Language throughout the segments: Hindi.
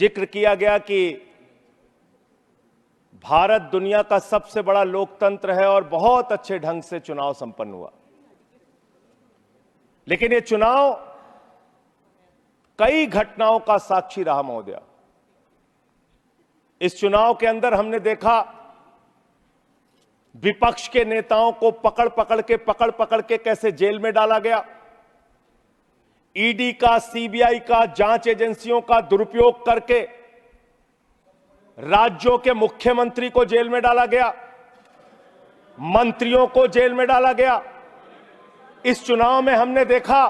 जिक्र किया गया कि भारत दुनिया का सबसे बड़ा लोकतंत्र है और बहुत अच्छे ढंग से चुनाव संपन्न हुआ। लेकिन ये चुनाव कई घटनाओं का साक्षी रहा महोदय। इस चुनाव के अंदर हमने देखा विपक्ष के नेताओं को पकड़ पकड़ के कैसे जेल में डाला गया। ईडी का, सीबीआई का, जांच एजेंसियों का दुरुपयोग करके राज्यों के मुख्यमंत्री को जेल में डाला गया, मंत्रियों को जेल में डाला गया। इस चुनाव में हमने देखा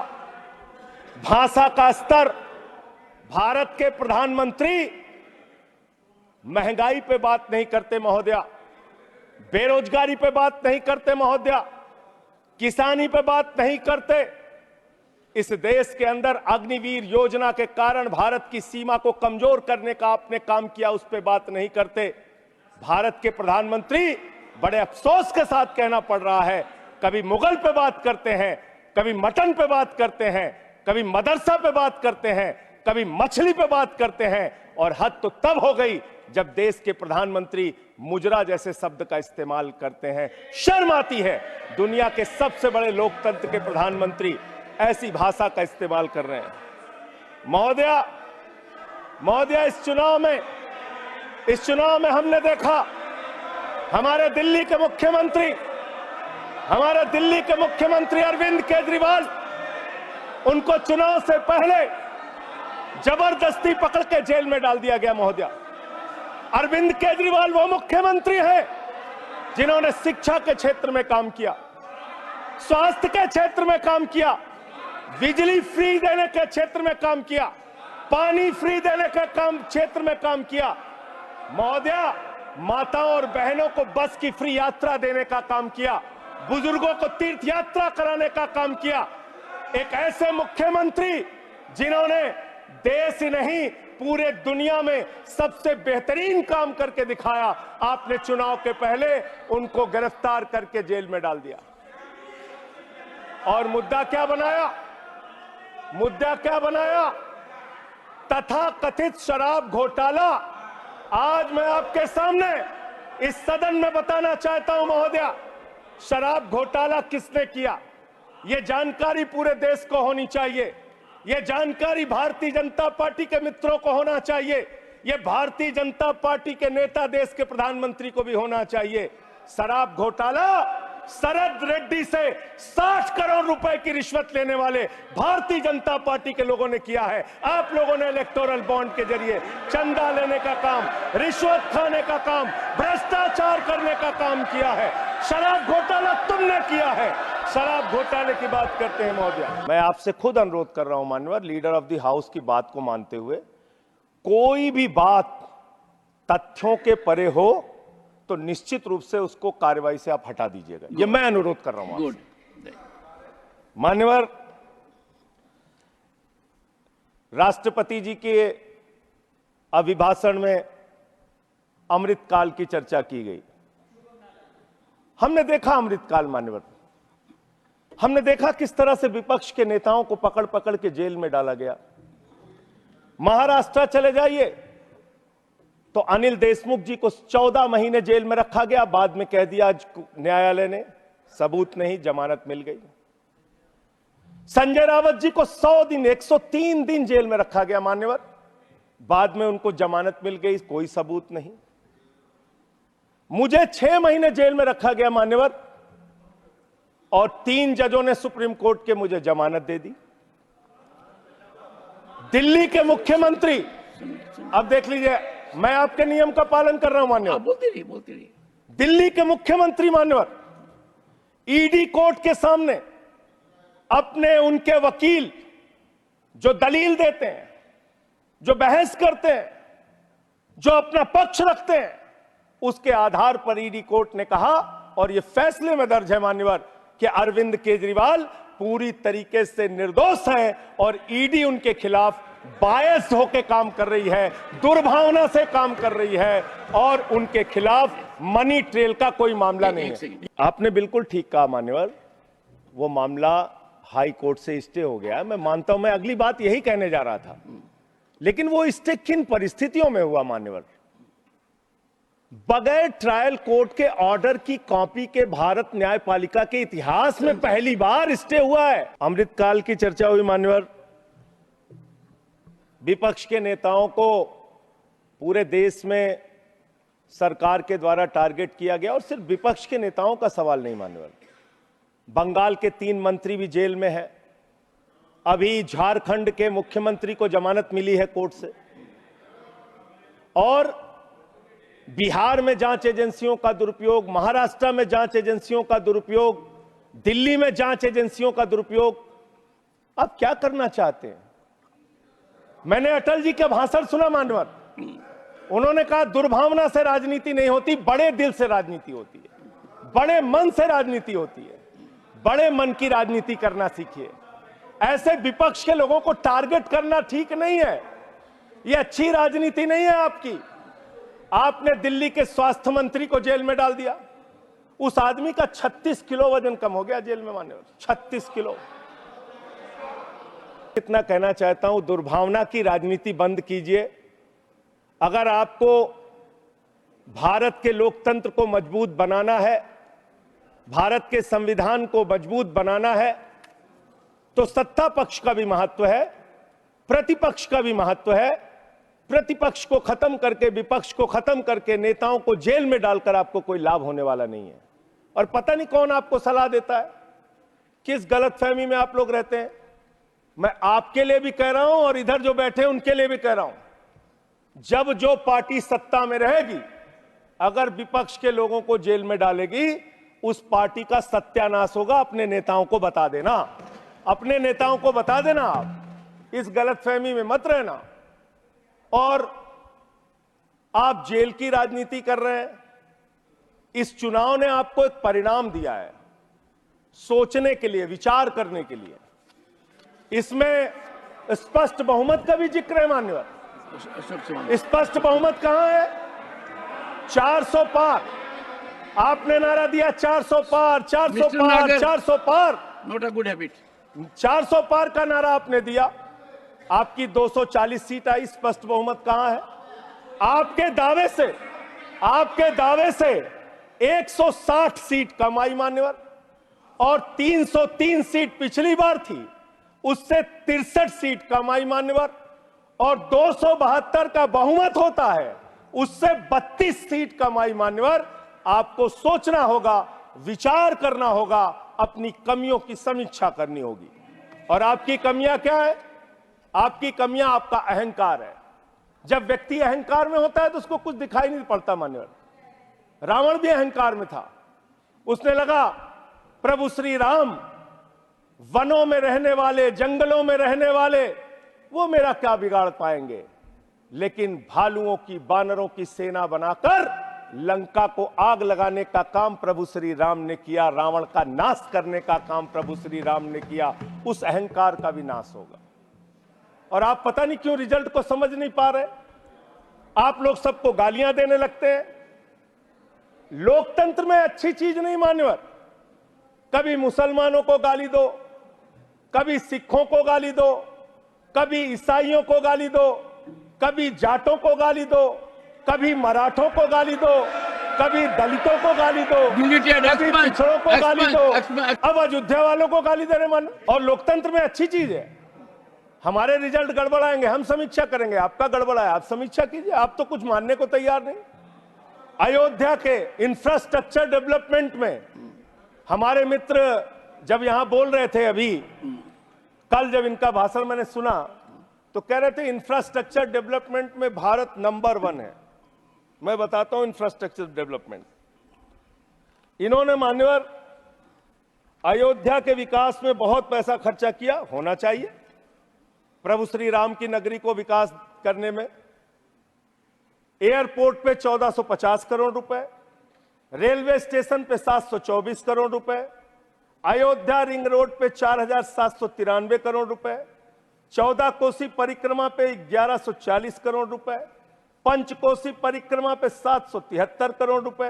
भाषा का स्तर। भारत के प्रधानमंत्री महंगाई पे बात नहीं करते महोदया, बेरोजगारी पे बात नहीं करते महोदया, किसानी पे बात नहीं करते। इस देश के अंदर अग्निवीर योजना के कारण भारत की सीमा को कमजोर करने का आपने काम किया, उस पे बात नहीं करते। भारत के प्रधानमंत्री, बड़े अफसोस के साथ कहना पड़ रहा है, कभी मुगल पे बात करते हैं, कभी मटन पे बात करते हैं, कभी मदरसा पे बात करते हैं, कभी मछली पे बात करते हैं, और हद तो तब हो गई जब देश के प्रधानमंत्री मुजरा जैसे शब्द का इस्तेमाल करते हैं। शर्म आती है, दुनिया के सबसे बड़े लोकतंत्र के प्रधानमंत्री ऐसी भाषा का इस्तेमाल कर रहे हैं। महोदया, इस चुनाव में हमने देखा हमारे दिल्ली के मुख्यमंत्री अरविंद केजरीवाल, उनको चुनाव से पहले जबरदस्ती पकड़ के जेल में डाल दिया गया महोदया। अरविंद केजरीवाल वो मुख्यमंत्री हैं जिन्होंने शिक्षा के क्षेत्र में काम किया, स्वास्थ्य के क्षेत्र में काम किया, बिजली फ्री देने के क्षेत्र में काम किया, पानी फ्री देने के क्षेत्र में काम किया। महोदया, माताओं और बहनों को बस की फ्री यात्रा देने का काम किया, बुजुर्गों को तीर्थ यात्रा कराने का काम किया। एक ऐसे मुख्यमंत्री जिन्होंने देश ही नहीं पूरे दुनिया में सबसे बेहतरीन काम करके दिखाया, आपने चुनाव के पहले उनको गिरफ्तार करके जेल में डाल दिया। और मुद्दा क्या बनाया? तथाकथित शराब घोटाला। आज मैं आपके सामने इस सदन में बताना चाहता हूं महोदया, शराब घोटाला किसने किया, यह जानकारी पूरे देश को होनी चाहिए। यह जानकारी भारतीय जनता पार्टी के मित्रों को होना चाहिए। यह भारतीय जनता पार्टी के नेता, देश के प्रधानमंत्री को भी होना चाहिए। शराब घोटाला शरद रेड्डी से 60 करोड़ रुपए की रिश्वत लेने वाले भारतीय जनता पार्टी के लोगों ने किया है। आप लोगों ने इलेक्टोरल बॉन्ड के जरिए चंदा लेने का काम, रिश्वत खाने का काम, भ्रष्टाचार करने का काम किया है। शराब घोटाला तुमने किया है। शराब घोटाले की बात करते हैं महोदया। मैं आपसे खुद अनुरोध कर रहा हूं माननीय लीडर ऑफ द हाउस की बात को मानते हुए, कोई भी बात तथ्यों के परे हो तो निश्चित रूप से उसको कार्रवाई से आप हटा दीजिएगा। ये मैं अनुरोध कर रहा हूं। मान्यवर, राष्ट्रपति जी के अभिभाषण में अमृतकाल की चर्चा की गई। हमने देखा अमृतकाल मान्यवर, हमने देखा किस तरह से विपक्ष के नेताओं को पकड़ के जेल में डाला गया। महाराष्ट्र चले जाइए तो अनिल देशमुख जी को 14 महीने जेल में रखा गया, बाद में कह दिया न्यायालय ने सबूत नहीं, जमानत मिल गई। संजय रावत जी को 100 दिन 103 दिन जेल में रखा गया मान्यवर, बाद में उनको जमानत मिल गई, कोई सबूत नहीं। मुझे 6 महीने जेल में रखा गया मान्यवर, और 3 जजों ने सुप्रीम कोर्ट के मुझे जमानत दे दी। दिल्ली के मुख्यमंत्री, अब देख लीजिए, मैं आपके नियम का पालन कर रहा हूं मान्यवर। बोलते रहिए। दिल्ली के मुख्यमंत्री मान्यवर ईडी कोर्ट के सामने अपने उनके वकील जो दलील देते हैं, जो बहस करते हैं, जो अपना पक्ष रखते हैं, उसके आधार पर ईडी कोर्ट ने कहा, और यह फैसले में दर्ज है मान्यवर, कि अरविंद केजरीवाल पूरी तरीके से निर्दोष हैं और ईडी उनके खिलाफ बायस्ड होकर काम कर रही है, दुर्भावना से काम कर रही है, और उनके खिलाफ मनी ट्रेल का कोई मामला नहीं है। आपने बिल्कुल ठीक कहा मान्यवर, वो मामला हाई कोर्ट से स्टे हो गया। मैं मानता हूं, मैं अगली बात यही कहने जा रहा था लेकिन वो स्टे किन परिस्थितियों में हुआ मान्यवर? बगैर ट्रायल कोर्ट के ऑर्डर की कॉपी के भारत न्यायपालिका के इतिहास में पहली बार स्टे हुआ है। अमृतकाल की चर्चा हुई मान्यवर, विपक्ष के नेताओं को पूरे देश में सरकार के द्वारा टारगेट किया गया, और सिर्फ विपक्ष के नेताओं का सवाल नहीं मान्यवर, बंगाल के 3 मंत्री भी जेल में हैं। अभी झारखंड के मुख्यमंत्री को जमानत मिली है कोर्ट से, और बिहार में जांच एजेंसियों का दुरुपयोग, महाराष्ट्र में जांच एजेंसियों का दुरुपयोग, दिल्ली में जांच एजेंसियों का दुरुपयोग। आप क्या करना चाहते हैं? मैंने अटल जी का भाषण सुना मान्यवर, उन्होंने कहा दुर्भावना से राजनीति नहीं होती, बड़े दिल से राजनीति होती है, बड़े मन से राजनीति होती है, बड़े मन की राजनीति करना सीखिए। ऐसे विपक्ष के लोगों को टारगेट करना ठीक नहीं है, यह अच्छी राजनीति नहीं है आपकी। आपने दिल्ली के स्वास्थ्य मंत्री को जेल में डाल दिया, उस आदमी का 36 किलो वजन कम हो गया जेल में मान्यवर, 36 किलो। इतना कहना चाहता हूं, दुर्भावना की राजनीति बंद कीजिए। अगर आपको भारत के लोकतंत्र को मजबूत बनाना है, भारत के संविधान को मजबूत बनाना है, तो सत्ता पक्ष का भी महत्व है, प्रतिपक्ष का भी महत्व है। प्रतिपक्ष को खत्म करके, विपक्ष को खत्म करके, नेताओं को जेल में डालकर आपको कोई लाभ होने वाला नहीं है। और पता नहीं कौन आपको सलाह देता है, किस गलतफहमी में आप लोग रहते हैं। मैं आपके लिए भी कह रहा हूं और इधर जो बैठे हैं उनके लिए भी कह रहा हूं, जब जो पार्टी सत्ता में रहेगी, अगर विपक्ष के लोगों को जेल में डालेगी, उस पार्टी का सत्यानाश होगा। अपने नेताओं को बता देना, अपने नेताओं को बता देना, आप इस गलतफहमी में मत रहना। और आप जेल की राजनीति कर रहे हैं। इस चुनाव ने आपको एक परिणाम दिया है, सोचने के लिए, विचार करने के लिए। इसमें स्पष्ट बहुमत का भी जिक्र है मान्यवर। स्पष्ट बहुमत कहां है? 400 पार। आपने नारा दिया 400 पार, 400 पार, 400 पार। Not a good habit. 400 पार का नारा आपने दिया, आपकी 240 सीट आई। स्पष्ट बहुमत कहां है? आपके दावे से 160 सीट कम आई मान्यवर, और 303 सीट पिछली बार थी, उससे 63 सीट कम आई मान्यवर, और 272 का बहुमत होता है, उससे 32 सीट कम आई मान्यवर। आपको सोचना होगा, विचार करना होगा, अपनी कमियों की समीक्षा करनी होगी। और आपकी कमियां क्या है? आपकी कमियां आपका अहंकार है। जब व्यक्ति अहंकार में होता है तो उसको कुछ दिखाई नहीं पड़ता मान्यवर। रावण भी अहंकार में था, उसने लगा प्रभु श्री राम वनों में रहने वाले, जंगलों में रहने वाले, वो मेरा क्या बिगाड़ पाएंगे। लेकिन भालुओं की, बानरों की सेना बनाकर लंका को आग लगाने का काम प्रभु श्री राम ने किया, रावण का नाश करने का काम प्रभु श्री राम ने किया। उस अहंकार का भी नाश होगा। और आप पता नहीं क्यों रिजल्ट को समझ नहीं पा रहे, आप लोग सबको गालियां देने लगते हैं। लोकतंत्र में अच्छी चीज नहीं मान्यवर। कभी मुसलमानों को गाली दो, कभी सिखों को गाली दो, कभी ईसाइयों को गाली दो, कभी जाटों को गाली दो, कभी मराठों को गाली दो, कभी दलितों को गाली दो, कभी पिछड़ों को गाली दो, अब अयोध्या वालों को गाली देने मन। और लोकतंत्र में अच्छी चीज है। हमारे रिजल्ट गड़बड़ाएंगे, हम समीक्षा करेंगे, आपका गड़बड़ा है, आप समीक्षा कीजिए। आप तो कुछ मानने को तैयार नहीं। अयोध्या के इंफ्रास्ट्रक्चर डेवलपमेंट में हमारे मित्र जब यहां बोल रहे थे, अभी कल जब इनका भाषण मैंने सुना, तो कह रहे थे इंफ्रास्ट्रक्चर डेवलपमेंट में भारत नंबर 1 है। मैं बताता हूं इंफ्रास्ट्रक्चर डेवलपमेंट। इन्होंने मान्यवर अयोध्या के विकास में बहुत पैसा खर्चा किया, होना चाहिए। प्रभु श्री राम की नगरी को विकास करने में एयरपोर्ट पे 1450 करोड़ रुपए, रेलवे स्टेशन पे 724 करोड़ रुपए, अयोध्या रिंग रोड पे 4793 करोड़ रुपए, 14 कोसी परिक्रमा पे 1140 करोड़ रुपए, पंचकोसी परिक्रमा पे 773 करोड़ रुपए,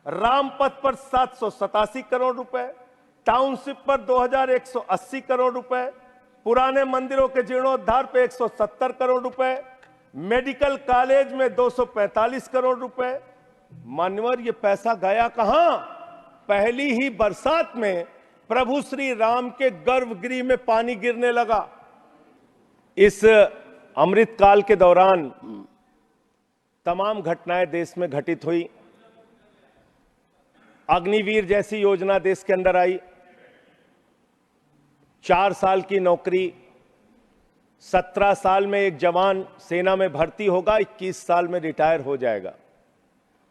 रामपथ पर 787 करोड़ रुपए, टाउनशिप पर 2180 करोड़ रुपए, पुराने मंदिरों के जीर्णोद्धार पे 170 करोड़ रुपए, मेडिकल कॉलेज में 245 करोड़ रुपए। मान्यवर, ये पैसा गया कहां? पहली ही बरसात में प्रभु श्री राम के गर्भगृह में पानी गिरने लगा। इस अमृत काल के दौरान तमाम घटनाएं देश में घटित हुई। अग्निवीर जैसी योजना देश के अंदर आई। 4 साल की नौकरी, 17 साल में एक जवान सेना में भर्ती होगा, 21 साल में रिटायर हो जाएगा।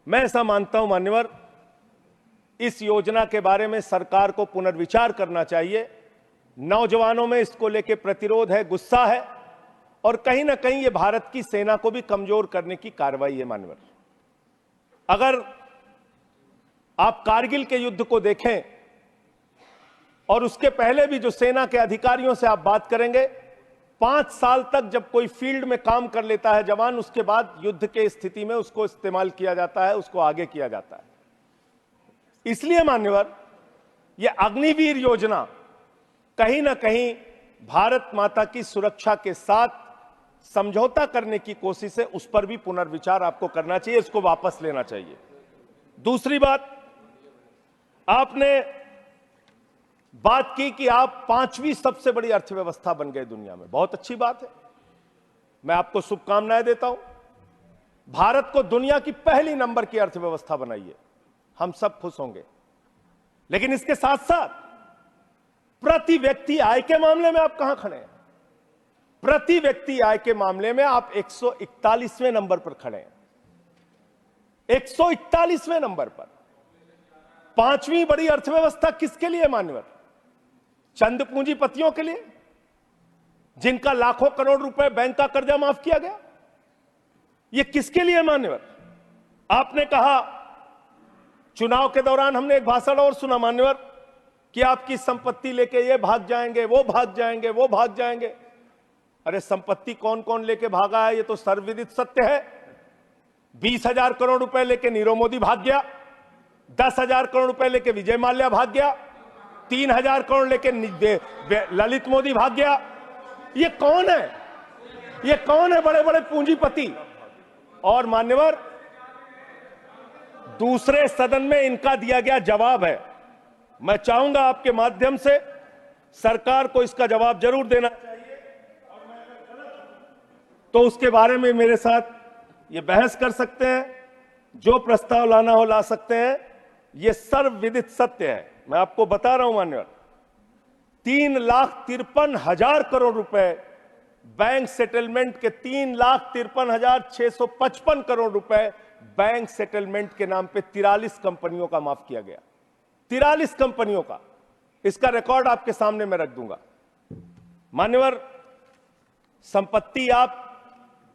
मैं ऐसा मानता हूं मान्यवर, इस योजना के बारे में सरकार को पुनर्विचार करना चाहिए। नौजवानों में इसको लेकर प्रतिरोध है, गुस्सा है, और कहीं ना कहीं ये भारत की सेना को भी कमजोर करने की कार्रवाई है मान्यवर। अगर आप कारगिल के युद्ध को देखें और उसके पहले भी जो सेना के अधिकारियों से आप बात करेंगे, 5 साल तक जब कोई फील्ड में काम कर लेता है जवान, उसके बाद युद्ध के स्थिति में उसको इस्तेमाल किया जाता है, उसको आगे किया जाता है। इसलिए मान्यवर, यह अग्निवीर योजना कहीं ना कहीं भारत माता की सुरक्षा के साथ समझौता करने की कोशिश है। उस पर भी पुनर्विचार आपको करना चाहिए, इसको वापस लेना चाहिए। दूसरी बात, आपने बात की कि आप 5वीं सबसे बड़ी अर्थव्यवस्था बन गए दुनिया में। बहुत अच्छी बात है, मैं आपको शुभकामनाएं देता हूं। भारत को दुनिया की पहली नंबर की अर्थव्यवस्था बनाइए, हम सब खुश होंगे। लेकिन इसके साथ साथ प्रति व्यक्ति आय के मामले में आप कहां खड़े हैं? प्रति व्यक्ति आय के मामले में आप 141वें नंबर पर खड़े हैं, 141वें नंबर पर। 5वीं बड़ी अर्थव्यवस्था किसके लिए मान्यवर? चंद पूंजीपतियों के लिए, जिनका लाखों करोड़ रुपए बैंक का कर्जा माफ किया गया। यह किसके लिए मान्यवर? आपने कहा, चुनाव के दौरान हमने एक भाषण और सुना मान्यवर, कि आपकी संपत्ति लेके ये भाग जाएंगे, वो भाग जाएंगे, वो भाग जाएंगे। अरे संपत्ति कौन कौन लेके भागा है, ये तो सर्वविदित सत्य है। 20,000 करोड़ रुपए लेके नीरव मोदी भाग गया, 10,000 करोड़ रुपए लेके विजय माल्या भाग गया, 3,000 करोड़ लेके ललित मोदी भाग गया। ये कौन है? ये कौन है बड़े बड़े पूंजीपति? और मान्यवर, दूसरे सदन में इनका दिया गया जवाब है। मैं चाहूंगा आपके माध्यम से सरकार को इसका जवाब जरूर देना चाहिए, तो उसके बारे में मेरे साथ ये बहस कर सकते हैं, जो प्रस्ताव लाना हो ला सकते हैं। ये सर्वविदित सत्य है, मैं आपको बता रहा हूं मान्यवर। 3,53,000 करोड़ रुपए बैंक सेटलमेंट के, 3,53,655 करोड़ रुपए बैंक सेटलमेंट के नाम पे 43 कंपनियों का माफ किया गया। 43 कंपनियों का, इसका रिकॉर्ड आपके सामने मैं रख दूंगा। मान्यवर, संपत्ति आप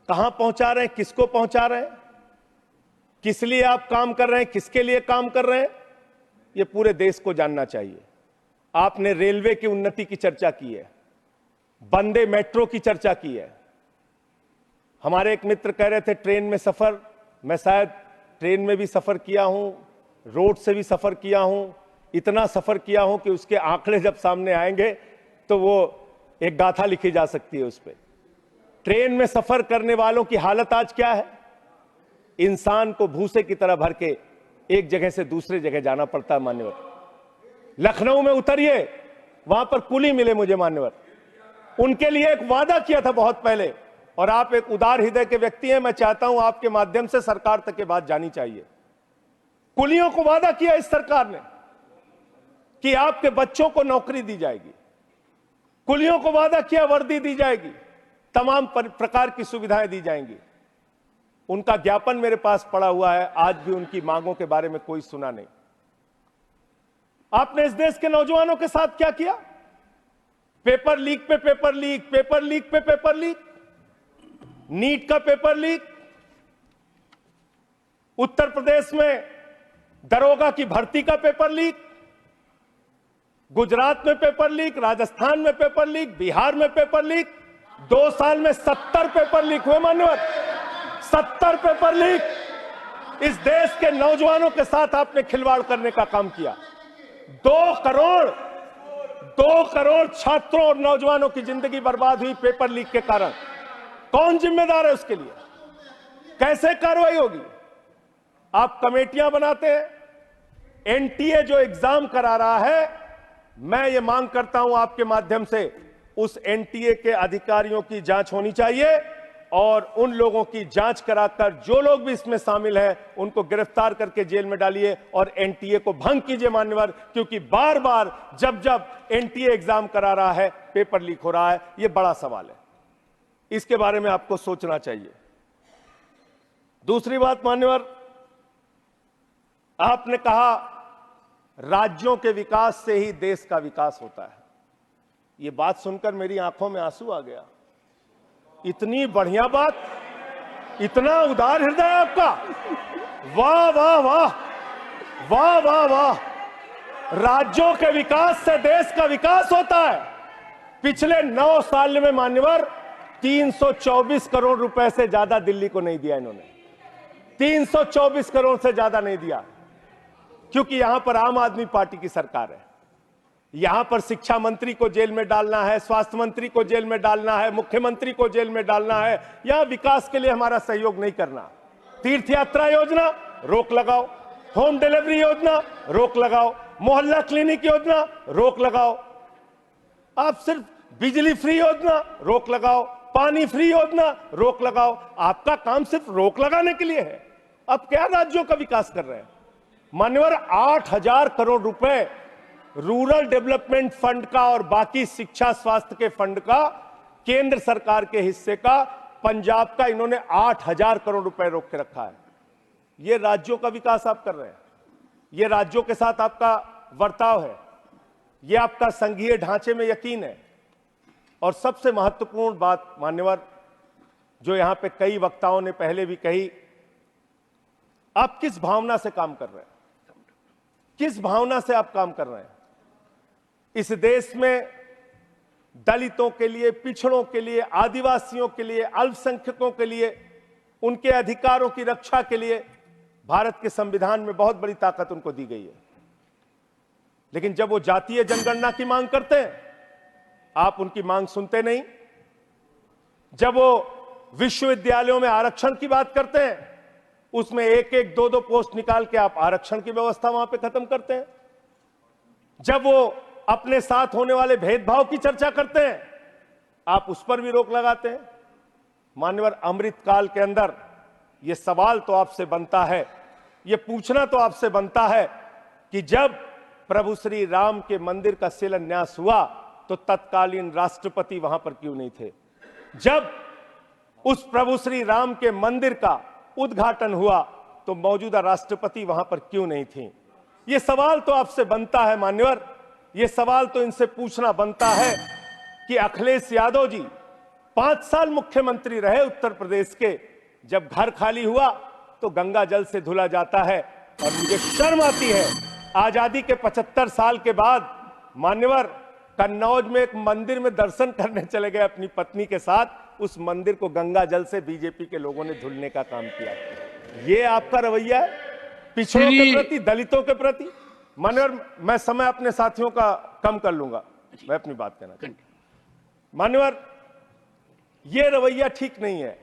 कहां पहुंचा रहे हैं, किसको पहुंचा रहे हैं, किस लिए आप काम कर रहे हैं, किसके लिए काम कर रहे हैं, यह पूरे देश को जानना चाहिए। आपने रेलवे की उन्नति की चर्चा की है, वंदे मेट्रो की चर्चा की है। हमारे एक मित्र कह रहे थे ट्रेन में सफर, मैं शायद ट्रेन में भी सफर किया हूं, रोड से भी सफर किया हूं, इतना सफर किया हूं कि उसके आंकड़े जब सामने आएंगे तो वो एक गाथा लिखी जा सकती है उस पर। ट्रेन में सफर करने वालों की हालत आज क्या है? इंसान को भूसे की तरह भर के एक जगह से दूसरे जगह जाना पड़ता है मान्यवर। लखनऊ में उतरिए, वहां पर कुली मिले मुझे मान्यवर, उनके लिए एक वादा किया था बहुत पहले, और आप एक उदार हृदय के व्यक्ति हैं, मैं चाहता हूं आपके माध्यम से सरकार तक ये बात जानी चाहिए। कुलियों को वादा किया इस सरकार ने कि आपके बच्चों को नौकरी दी जाएगी, कुलियों को वादा किया वर्दी दी जाएगी, तमाम प्रकार की सुविधाएं दी जाएंगी। उनका ज्ञापन मेरे पास पड़ा हुआ है, आज भी उनकी मांगों के बारे में कोई सुना नहीं। आपने इस देश के नौजवानों के साथ क्या किया? पेपर लीक पे पेपर लीक, पेपर लीक पे पेपर लीक, नीट का पेपर लीक, उत्तर प्रदेश में दरोगा की भर्ती का पेपर लीक, गुजरात में पेपर लीक, राजस्थान में पेपर लीक, बिहार में पेपर लीक। 2 साल में 70 पेपर लीक हुए मान्यवर, 70 पेपर लीक। इस देश के नौजवानों के साथ आपने खिलवाड़ करने का काम किया। 2 2 करोड़ छात्रों और नौजवानों की जिंदगी बर्बाद हुई पेपर लीक के कारण। कौन जिम्मेदार है उसके लिए? कैसे कार्रवाई होगी? आप कमेटियां बनाते हैं। एनटीए जो एग्जाम करा रहा है, मैं ये मांग करता हूं आपके माध्यम से, उस एनटीए के अधिकारियों की जांच होनी चाहिए और उन लोगों की जांच कराकर जो लोग भी इसमें शामिल हैं उनको गिरफ्तार करके जेल में डालिए और एनटीए को भंग कीजिए मान्यवर, क्योंकि बार बार जब जब एनटीए एग्जाम करा रहा है पेपर लीक हो रहा है। यह बड़ा सवाल है, इसके बारे में आपको सोचना चाहिए। दूसरी बात मान्यवर, आपने कहा राज्यों के विकास से ही देश का विकास होता है। यह बात सुनकर मेरी आंखों में आंसू आ गया। इतनी बढ़िया बात, इतना उदार हृदय आपका, वाह वाह वाह, वाह वाह वाह। राज्यों के विकास से देश का विकास होता है। पिछले 9 साल में मान्यवर 324 करोड़ रुपए से ज्यादा दिल्ली को नहीं दिया इन्होंने। 324 करोड़ से ज्यादा नहीं दिया, क्योंकि यहां पर आम आदमी पार्टी की सरकार है। यहां पर शिक्षा मंत्री को जेल में डालना है, स्वास्थ्य मंत्री को जेल में डालना है, मुख्यमंत्री को जेल में डालना है। यहां विकास के लिए हमारा सहयोग नहीं करना। तीर्थ यात्रा योजना रोक लगाओ, होम डिलीवरी योजना रोक लगाओ, मोहल्ला क्लिनिक योजना रोक लगाओ, आप सिर्फ बिजली फ्री योजना रोक लगाओ, पानी फ्री योजना रोक लगाओ। आपका काम सिर्फ रोक लगाने के लिए है। अब क्या राज्यों का विकास कर रहे हैं मान्यवर? 8,000 करोड़ रुपए रूरल डेवलपमेंट फंड का और बाकी शिक्षा स्वास्थ्य के फंड का, केंद्र सरकार के हिस्से का, पंजाब का, इन्होंने 8,000 करोड़ रुपए रोक के रखा है। यह राज्यों का विकास आप कर रहे हैं, यह राज्यों के साथ आपका वर्ताव है, यह आपका संघीय ढांचे में यकीन है। और सबसे महत्वपूर्ण बात मान्यवर, जो यहां पे कई वक्ताओं ने पहले भी कही, आप किस भावना से काम कर रहे हैं? किस भावना से आप काम कर रहे हैं? इस देश में दलितों के लिए, पिछड़ों के लिए, आदिवासियों के लिए, अल्पसंख्यकों के लिए, उनके अधिकारों की रक्षा के लिए भारत के संविधान में बहुत बड़ी ताकत उनको दी गई है। लेकिन जब वो जातीय जनगणना की मांग करते हैं, आप उनकी मांग सुनते नहीं। जब वो विश्वविद्यालयों में आरक्षण की बात करते हैं, उसमें 1-1, 2-2 पोस्ट निकाल के आप आरक्षण की व्यवस्था वहां पे खत्म करते हैं। जब वो अपने साथ होने वाले भेदभाव की चर्चा करते हैं, आप उस पर भी रोक लगाते हैं। मान्यवर, अमृतकाल के अंदर यह सवाल तो आपसे बनता है, यह पूछना तो आपसे बनता है कि जब प्रभु श्री राम के मंदिर का शिलान्यास हुआ तो तत्कालीन राष्ट्रपति वहां पर क्यों नहीं थे? जब उस प्रभु श्री राम के मंदिर का उद्घाटन हुआ तो मौजूदा राष्ट्रपति वहां पर क्यों नहीं थी? यह सवाल तो आपसे बनता है मान्यवर। यह सवाल तो इनसे पूछना बनता है कि अखिलेश यादव जी 5 साल मुख्यमंत्री रहे उत्तर प्रदेश के, जब घर खाली हुआ तो गंगा जल से धुला जाता है। और मुझे शर्म आती है, आजादी के 75 साल के बाद मान्यवर कन्नौज में एक मंदिर में दर्शन करने चले गए अपनी पत्नी के साथ, उस मंदिर को गंगा जल से बीजेपी के लोगों ने धुलने का काम किया। ये आपका रवैया है पिछड़ों के प्रति, दलितों के प्रति? मान्यवर, मैं समय अपने साथियों का कम कर लूंगा, मैं अपनी बात कहना चाहता हूं। मान्यवर, ये रवैया ठीक नहीं है,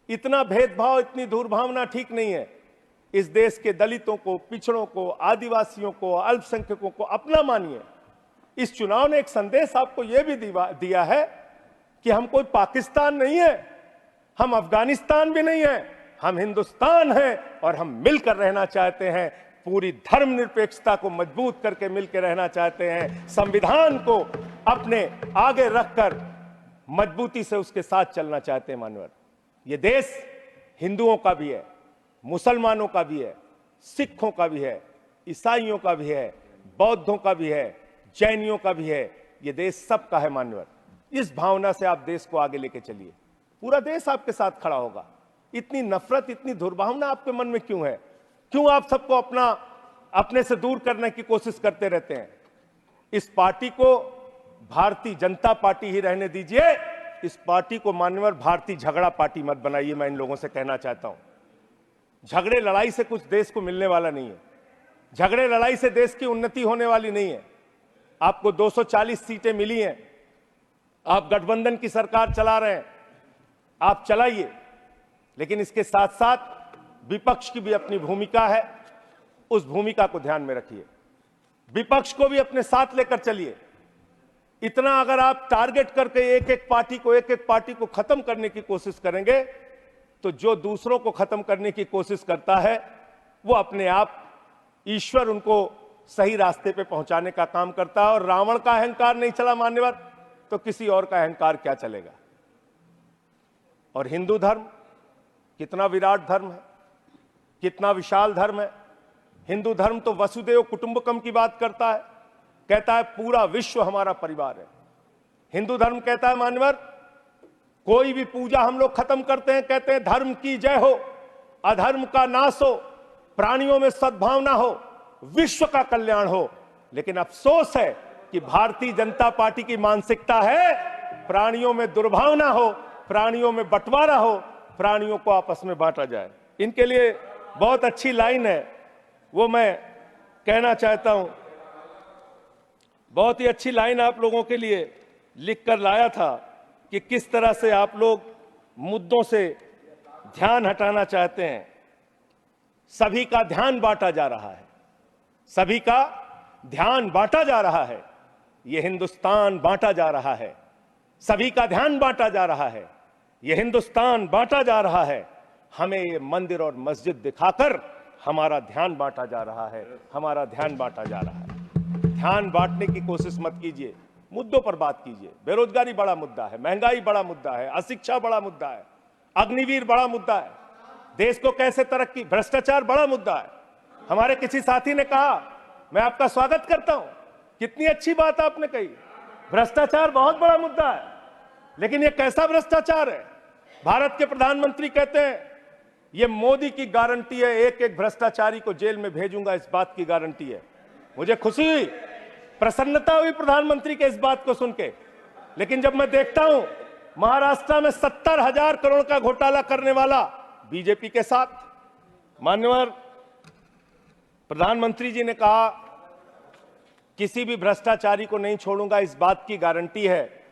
इतना भेदभाव, इतनी दुर्भावना ठीक नहीं है। इस देश के दलितों को, पिछड़ों को, आदिवासियों को, अल्पसंख्यकों को अपना मानिए। इस चुनाव ने एक संदेश आपको यह भी दिया है कि हम कोई पाकिस्तान नहीं है, हम अफगानिस्तान भी नहीं है, हम हिंदुस्तान हैं और हम मिलकर रहना चाहते हैं। पूरी धर्मनिरपेक्षता को मजबूत करके मिलकर रहना चाहते हैं। संविधान को अपने आगे रखकर मजबूती से उसके साथ चलना चाहते हैं। मानवर, यह देश हिंदुओं का भी है, मुसलमानों का भी है, सिखों का भी है, ईसाइयों का भी है, बौद्धों का भी है, जैनियों का भी है। यह देश सबका है मान्यवर। इस भावना से आप देश को आगे लेके चलिए, पूरा देश आपके साथ खड़ा होगा। इतनी नफरत, इतनी दुर्भावना आपके मन में क्यों है? क्यों आप सबको अपने से दूर करने की कोशिश करते रहते हैं? इस पार्टी को भारतीय जनता पार्टी ही रहने दीजिए। इस पार्टी को मान्यवर भारतीय झगड़ा पार्टी मत बनाइए। मैं इन लोगों से कहना चाहता हूं, झगड़े लड़ाई से कुछ देश को मिलने वाला नहीं है। झगड़े लड़ाई से देश की उन्नति होने वाली नहीं है। आपको 240 सीटें मिली हैं, आप गठबंधन की सरकार चला रहे हैं, आप चलाइए, लेकिन इसके साथ साथ विपक्ष की भी अपनी भूमिका है, उस भूमिका को ध्यान में रखिए। विपक्ष को भी अपने साथ लेकर चलिए। इतना अगर आप टारगेट करके एक एक पार्टी को खत्म करने की कोशिश करेंगे, तो जो दूसरों को खत्म करने की कोशिश करता है वो अपने आप ईश्वर उनको सही रास्ते पे पहुंचाने का काम करता है। और रावण का अहंकार नहीं चला मान्यवर, तो किसी और का अहंकार क्या चलेगा। और हिंदू धर्म कितना विराट धर्म है, कितना विशाल धर्म है। हिंदू धर्म तो वसुदेव कुटुंबकम की बात करता है, कहता है पूरा विश्व हमारा परिवार है। हिंदू धर्म कहता है मान्यवर, कोई भी पूजा हम लोग खत्म करते हैं, कहते हैं धर्म की जय हो, अधर्म का नाश हो, प्राणियों में सद्भावना हो, विश्व का कल्याण हो। लेकिन अफसोस है कि भारतीय जनता पार्टी की मानसिकता है प्राणियों में दुर्भावना हो, प्राणियों में बंटवारा हो, प्राणियों को आपस में बांटा जाए। इनके लिए बहुत अच्छी लाइन है, वो मैं कहना चाहता हूं। बहुत ही अच्छी लाइन आप लोगों के लिए लिख कर लाया था कि किस तरह से आप लोग मुद्दों से ध्यान हटाना चाहते हैं। सभी का ध्यान बांटा जा रहा है, सभी का ध्यान बांटा जा रहा है, यह हिंदुस्तान बांटा जा रहा है। सभी का ध्यान बांटा जा रहा है, यह हिंदुस्तान बांटा जा रहा है। हमें ये मंदिर और मस्जिद दिखाकर हमारा ध्यान बांटा जा रहा है, हमारा ध्यान बांटा जा रहा है। ध्यान बांटने की कोशिश मत कीजिए, मुद्दों पर बात कीजिए। बेरोजगारी बड़ा मुद्दा है, महंगाई बड़ा मुद्दा है, अशिक्षा बड़ा मुद्दा है, अग्निवीर बड़ा मुद्दा है, देश को कैसे तरक्की, भ्रष्टाचार बड़ा मुद्दा है। हमारे किसी साथी ने कहा, मैं आपका स्वागत करता हूं, कितनी अच्छी बात आपने कही, भ्रष्टाचार बहुत बड़ा मुद्दा है। लेकिन यह कैसा भ्रष्टाचार है? भारत के प्रधानमंत्री कहते हैं यह मोदी की गारंटी है, एक एक भ्रष्टाचारी को जेल में भेजूंगा, इस बात की गारंटी है। मुझे खुशी हुई, प्रसन्नता हुई प्रधानमंत्री के इस बात को सुन के। लेकिन जब मैं देखता हूं महाराष्ट्र में 70,000 करोड़ का घोटाला करने वाला बीजेपी के साथ, मान्यवर प्रधानमंत्री जी ने कहा किसी भी भ्रष्टाचारी को नहीं छोड़ूंगा, इस बात की गारंटी है।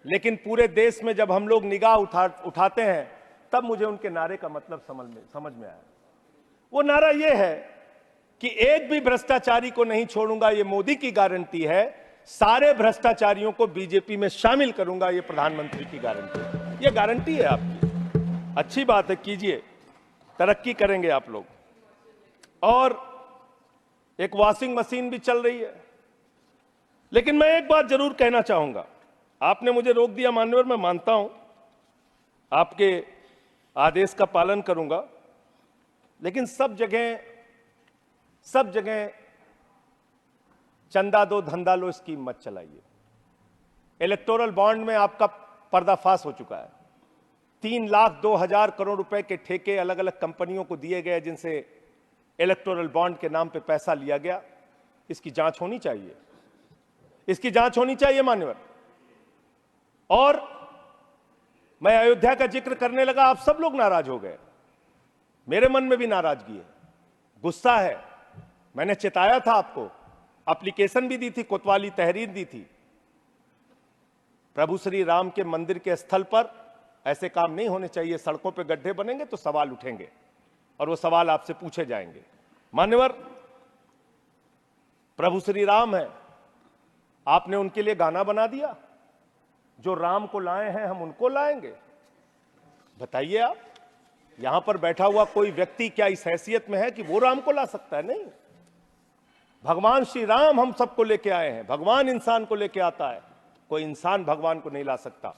लेकिन पूरे देश में जब हम लोग निगाह उठाते हैं, तब मुझे उनके नारे का मतलब समझ में आया। वो नारा यह है कि एक भी भ्रष्टाचारी को नहीं छोड़ूंगा, ये मोदी की गारंटी है, सारे भ्रष्टाचारियों को बीजेपी में शामिल करूंगा, ये प्रधानमंत्री की गारंटी है। ये गारंटी है आपकी। अच्छी बात है, कीजिए, तरक्की करेंगे आप लोग। और एक वॉशिंग मशीन भी चल रही है। लेकिन मैं एक बात जरूर कहना चाहूंगा, आपने मुझे रोक दिया मान्यवर, मैं मानता हूं आपके आदेश का पालन करूंगा। लेकिन सब जगह चंदा दो धंधा लो स्कीम मत चलाइए। इलेक्टोरल बॉन्ड में आपका पर्दाफाश हो चुका है। 3,02,000 करोड़ रुपए के ठेके अलग अलग कंपनियों को दिए गए, जिनसे इलेक्टोरल बॉन्ड के नाम पे पैसा लिया गया। इसकी जांच होनी चाहिए, इसकी जांच होनी चाहिए मान्यवर। और मैं अयोध्या का जिक्र करने लगा, आप सब लोग नाराज हो गए। मेरे मन में भी नाराजगी है, गुस्सा है। मैंने चिताया था आपको, एप्लीकेशन भी दी थी, कोतवाली तहरीर दी थी। प्रभु श्री राम के मंदिर के स्थल पर ऐसे काम नहीं होने चाहिए। सड़कों पे गड्ढे बनेंगे तो सवाल उठेंगे, और वो सवाल आपसे पूछे जाएंगे। मान्यवर, प्रभु श्री राम है, आपने उनके लिए गाना बना दिया, जो राम को लाए हैं हम उनको लाएंगे। बताइए आप, यहां पर बैठा हुआ कोई व्यक्ति क्या इस हैसियत में है कि वो राम को ला सकता है? नहीं, भगवान श्री राम हम सबको लेके आए हैं। भगवान इंसान को लेके आता है, कोई इंसान भगवान को नहीं ला सकता।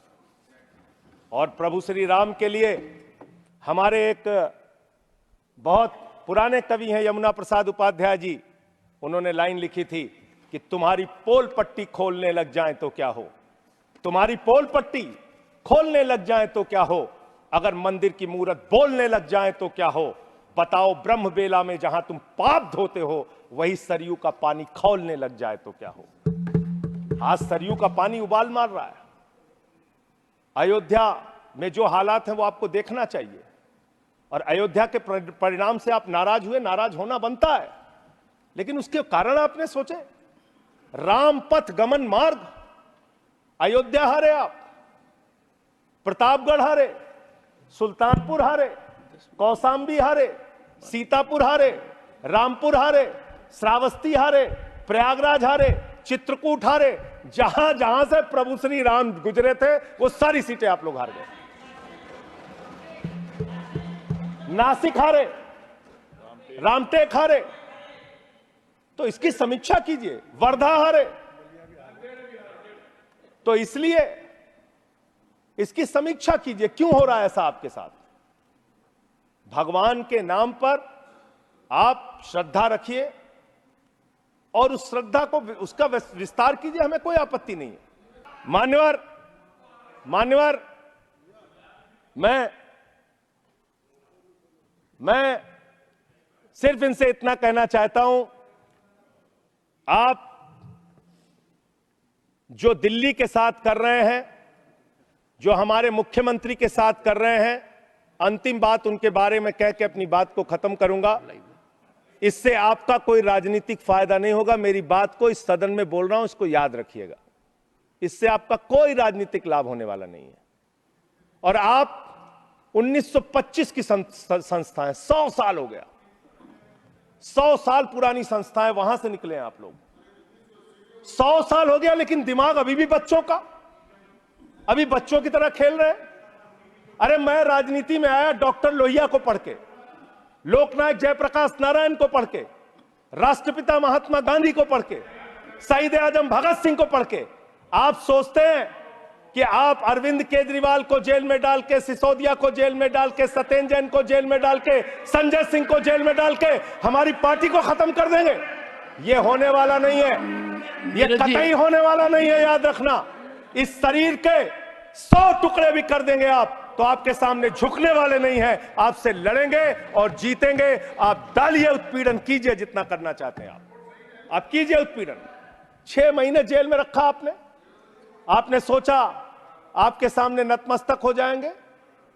और प्रभु श्री राम के लिए हमारे एक बहुत पुराने कवि हैं यमुना प्रसाद उपाध्याय जी, उन्होंने लाइन लिखी थी कि तुम्हारी पोल पट्टी खोलने लग जाए तो क्या हो, तुम्हारी पोल पट्टी खोलने लग जाए तो क्या हो, अगर मंदिर की मूरत बोलने लग जाए तो क्या हो, बताओ ब्रह्म बेला में जहां तुम पाप धोते हो वही सरयू का पानी खौलने लग जाए तो क्या हो। आज सरयू का पानी उबाल मार रहा है। अयोध्या में जो हालात हैं वो आपको देखना चाहिए। और अयोध्या के परिणाम से आप नाराज हुए, नाराज होना बनता है, लेकिन उसके कारण आपने सोचे। राम पथ गमन मार्ग, अयोध्या हारे आप, प्रतापगढ़ हारे, सुल्तानपुर हारे, कौशाम्बी हारे, सीतापुर हारे, रामपुर हारे, श्रावस्ती हारे, प्रयागराज हारे, चित्रकूट हारे। जहां जहां से प्रभु श्री राम गुजरे थे वो सारी सीटें आप लोग हार गए। नासिक हारे, रामटेक हारे, तो इसकी समीक्षा कीजिए। वर्धा हारे, तो इसलिए इसकी समीक्षा कीजिए क्यों हो रहा है ऐसा आपके साथ। भगवान के नाम पर आप श्रद्धा रखिए और उस श्रद्धा को उसका विस्तार कीजिए, हमें कोई आपत्ति नहीं है। मान्यवर मैं सिर्फ इनसे इतना कहना चाहता हूं, आप जो दिल्ली के साथ कर रहे हैं, जो हमारे मुख्यमंत्री के साथ कर रहे हैं, अंतिम बात उनके बारे में कह के अपनी बात को खत्म करूंगा। इससे आपका कोई राजनीतिक फायदा नहीं होगा। मेरी बात को इस सदन में बोल रहा हूं, इसको याद रखिएगा। इससे आपका कोई राजनीतिक लाभ होने वाला नहीं है। और आप 1925 की संस्थाएं, 100 साल हो गया, 100 साल पुरानी संस्थाएं, वहां से निकले हैं आप लोग। 100 साल हो गया, लेकिन दिमाग अभी भी बच्चों का, अभी बच्चों की तरह खेल रहे हैं। अरे मैं राजनीति में आया डॉक्टर लोहिया को पढ़ के, लोकनायक जयप्रकाश नारायण को पढ़ के, राष्ट्रपिता महात्मा गांधी को पढ़ के, शहीद आजम भगत सिंह को पढ़ के। आप सोचते हैं कि आप अरविंद केजरीवाल को जेल में डाल के, सिसोदिया को जेल में डाल के, सत्येंद्र जैन को जेल में डाल के, संजय सिंह को जेल में डाल के हमारी पार्टी को खत्म कर देंगे? ये होने वाला नहीं है, ये कतई होने वाला नहीं है, याद रखना। इस शरीर के 100 टुकड़े भी कर देंगे आप, तो आपके सामने झुकने वाले नहीं हैं, आपसे लड़ेंगे और जीतेंगे। आप डालिए, उत्पीड़न कीजिए, जितना करना चाहते हैं आप कीजिए उत्पीड़न। 6 महीने जेल में रखा आपने सोचा आपके सामने नतमस्तक हो जाएंगे?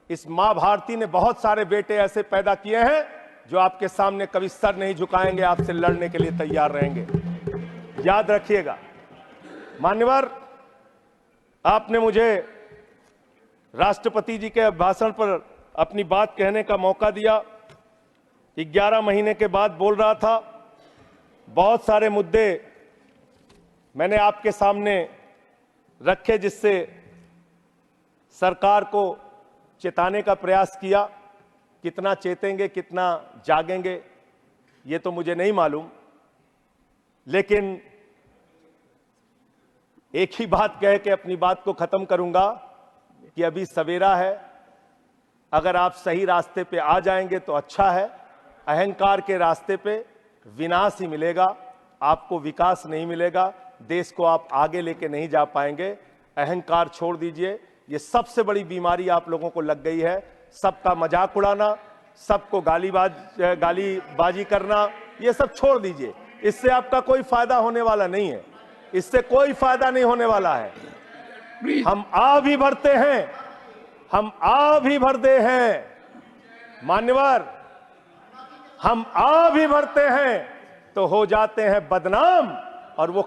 इस मां भारती ने बहुत सारे बेटे ऐसे पैदा किए हैं जो आपके सामने कभी सर नहीं झुकाएंगे, आपसे लड़ने के लिए तैयार रहेंगे, याद रखिएगा। मान्यवर, आपने मुझे राष्ट्रपति जी के भाषण पर अपनी बात कहने का मौका दिया। 11 महीने के बाद बोल रहा था। बहुत सारे मुद्दे मैंने आपके सामने रखे, जिससे सरकार को चेताने का प्रयास किया। कितना चेतेंगे, कितना जागेंगे, ये तो मुझे नहीं मालूम, लेकिन एक ही बात कह के अपनी बात को खत्म करूंगा कि अभी सवेरा है। अगर आप सही रास्ते पे आ जाएंगे तो अच्छा है। अहंकार के रास्ते पे विनाश ही मिलेगा, आपको विकास नहीं मिलेगा, देश को आप आगे लेके नहीं जा पाएंगे। अहंकार छोड़ दीजिए। ये सबसे बड़ी बीमारी आप लोगों को लग गई है, सबका मजाक उड़ाना, सबको गालीबाजी करना, ये सब छोड़ दीजिए। इससे आपका कोई फायदा होने वाला नहीं है, इससे कोई फायदा नहीं होने वाला है। हम आ भी भरते हैं, हम आ भी भरते हैं मान्यवर, हम आ भी भरते हैं तो हो जाते हैं बदनाम, और वो